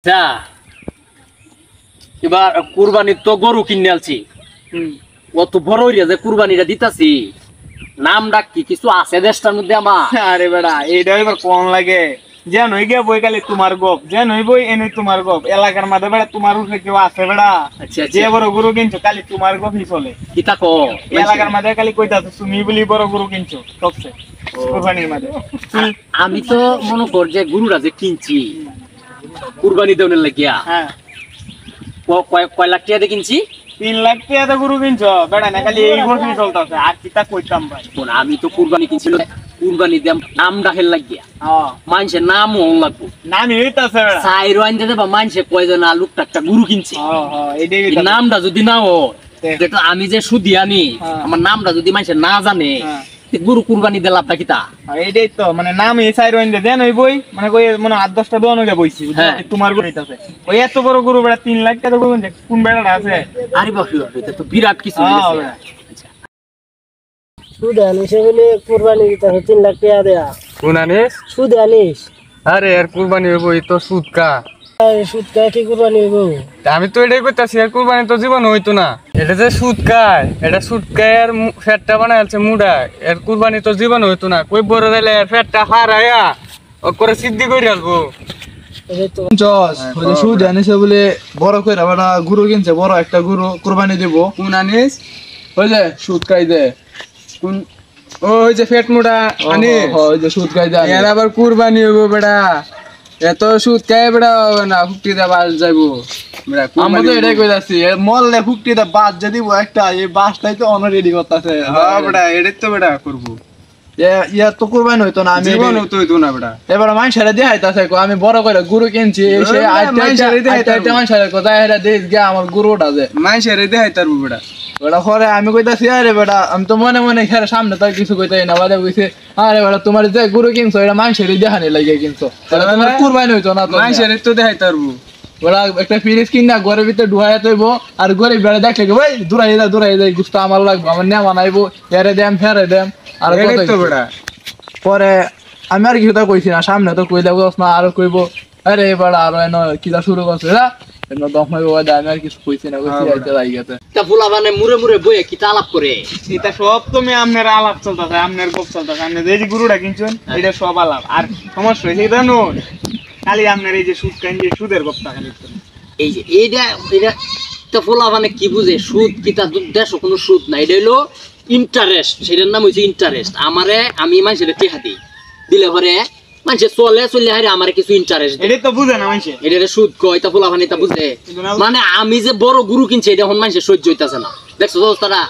আচ্ছা, এবার কুরবানি তো গরু কিনে আলছি। অত বড় হইয়া যে কুরবানিটা দিতাছি, নাম ডাক কি কিছু আছে দেশটার মধ্যে আমার? আরে বেড়া এইটা এবার কোন লাগে যে নই গে বই খালি তোমার গপ যে নই বই এনে তোমার গপ এলাকার মাঝে বেড়া তোমার উপরে কেউ আছে বেড়া আচ্ছা, যে আচ্ছা। বড় গরু কিনছো খালি তোমার গপই চলে কি তা কও? এলাকার মাঝে খালি কইতাছো তুমি বলি বড় গরু কিনছো সবচেয়ে কুরবানির মাঝে আমি তো মনে কর যে গরুটা যে কিনছি কুরবানি দেওয়ার লাগিয়া, হ্যাঁ কয় লাখ টাকা দিয়ে কিনছি। 3 লাখ টাকা গরু কিনছো বেড়া না খালি এই গপই চলতেছে আর কি তা কইতাম ভাই শোন, আমি তো কুরবানি কিনছিল কুরবানি দাম নাম ডাকের লাগিয়া, হ্যাঁ মানুষের নাম হন লাগবো। নামি হইতাছে বেড়া চাই আনতে দেবা মানুষে কয় যে না লোকটা একটা গরু কিনছে। হ্যাঁ হ্যাঁ এইটাই এই হইতাছে নামটা যদি না হয়, যেটা আমি যে সুদি আনি হ্যাঁ। আমার নামটা যদি মানুষের না জানে, হ্যাঁ। গরু কুরবানি দিলে লাভটা কি তা? এইটাই তো মানে নাম এই সাইড ওইন্দে দেন ওই বই মানে কই মানে 8-10টা দোকান হইয়া বইছি হ্যাঁ। তোমার গরু হইতাছে ওই এত বড় গরু বেড়া 3 লাখ টাকা গরু কিনছে কোন বেড়াটা আছে আরে বাপ রে বাপ, এটা তো বিরাট কিছু হ্যাঁ, হয়েছে। বেড়া। সুদ আনিস বলে কুরবানি দিতে 3 লাখ টাকা দেয়া কোন আনিস? সুদ আনিস আরে এর কুরবানি হইব এই তো সুদ কা। আর সুদ খায় কি কুরবানি হইব? তা আমি তো এটাই করতেছি, এর কুরবানি তো জীবন হইতো না। এটা যে সুদ খায়, এটা সুদ খায় আর ফ্যাটটা বানাইছে মুডা, এর কুরবানি তো জীবন হইতো না। কই বড় দিলে এর ফ্যাটটা হারায়া ও করে সিদ্ধি করে আসবো। এটাই তো সুদ আনিছে বলে বড় কইরা বেটা গরু কিনছে, বড় একটা গরু কুরবানি দিব। কোন আনিস? ওই যে সুদ খাই দে, কোন ওই যে ফ্যাট মুডা আনিস? ওই যে সুদ খাই দে এর আবার কুরবানি হইব বেটা, এত সুদ খায় বেটা হবে না, ফুটি দে বাস যাইবো বেটা। আমরা তো এটাই কইতাছি, মরলে ফুকটি দে বাদ যে দিব একটা, এই বাসটাই তো অন রেডি করতেছে। হ্যাঁ বেটা, এটাই তো বেটা করবো, ইয়া তো কুরবানি হইতো না। আমি জীবন হইতো না বেটা। এবার মানুষের দেখাইতাছে আমি বড় করে গরু কিনছি, এই সে আইতে মানুষের কথা এরা দেশ গিয়া আমার গরুটা যে মাইসের দেখাই তারবো বেটা। বেটা পরে আমি কইতাছি আরে বেটা আমি তো মনে মনে খেরে সামনে তার কিছু কইতাই না, বাদে কইছে আরে বেটা তোমার যে গরু কিনছো এটা মানুষের দেখানি লাগে কিনছো, তাহলে তোমার কুরবানি হইতো না তো। মাইসের তো দেখাই তারবো বেটা একটা ফ্রিজ কিনা ঘরের ভিতরে ঢুকাইয়া তৈব, আর গরিব বেড়া দেখলে কি ভাই দূরাই যায় গুস্ত আমার লাগবো, আমার নেওয়া নাইবো, এরে দেম ফেরে দেম। আর এটাই কত তো কিছু। বেটা। পরে আমি আর কিছু কইছি না, সামনে তো কই দেবো না, আর কইব আরে বেড়া আর কিটা শুরু করছে আমি আর কিছু কইছি না, কইছি আইতে যাই গেছে। তা ফুলা মানে মুড়ে মুড়ে বইয়ে কি আলাপ করে? এটা সব তুমি আপনার আলাপ চলতেছে আপনার গপ চলতেছে আপনি এই যে গরুটা কিনছেন এটা সব আলাপ আর সমস্যা হয়েছে এটা নয় খালি আপনার এই যে সুদ কাইন যে সুদের গপটা খালি এই যে এইটা এটা তো ফুলা মানে কি বুঝে সুদ কি তা দেশ কোনো সুদ না, এটা হইলো ইন্টারেস্ট, সেটার নাম হচ্ছে ইন্টারেস্ট। আমি মানুষের টেহা দিই, দিলে পরে মানুষের চলে হারে আমার কিছু ইন্টারেস্ট দেয়, এটাই তো বুঝে না মানুষে এটা সুদ কয় তা ফুলা মানে তা বুঝে। মানে আমি যে বড় গুরু কিনছি এটা এখন মানুষের সহ্য হইতাছে না, দেখছো তো তারা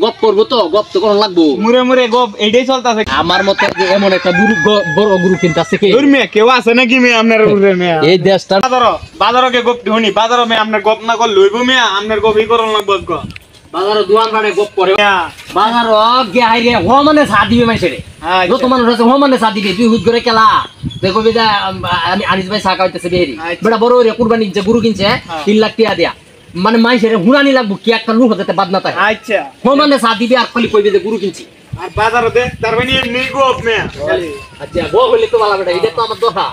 গপ করবো তো গপ তো কখন লাগবো। মুরে মুরে গপ এটাই চলতেছে আমার মতে যে এমন একটা বড় গুরু কিনতেছে কি তোর মেয়ে কেউ আছে নাকি মেয়ে আপনার উড়ে মেয়ে এই দেশটা। বাজারকে গপ শুনি বাজারও মেয়ে আপনার গপ না করলে লইব মেয়ে আপনার গপ ই করন লাগবো বাজার দোয়ান বাড়ে গপ করে মেয়া বাজার গিয়ে রে হ মানে চা দিবে মাইসেরে, যত মানুষ আছে হ মানে চা দিবে, তুই হুদ করে কেলা দেখো যে আনিস ভাই চা খাইতেছে বেরি বেটা বড় রে কুরবানি যে গরু কিনছে 3 লাখ টাকা দিয়া, মানে মাইসেরে হুরানি লাগবো কি একটা লোক হতে বাদ না তাই আচ্ছা হ মানে চা দিবে আর খালি কইবে যে গরু কিনছি। আর বাজারও দে তার মানে নেই গপ মেয়া আচ্ছা বউ হইলে তো ভালো বেটা, এটা তো আমার দোষা।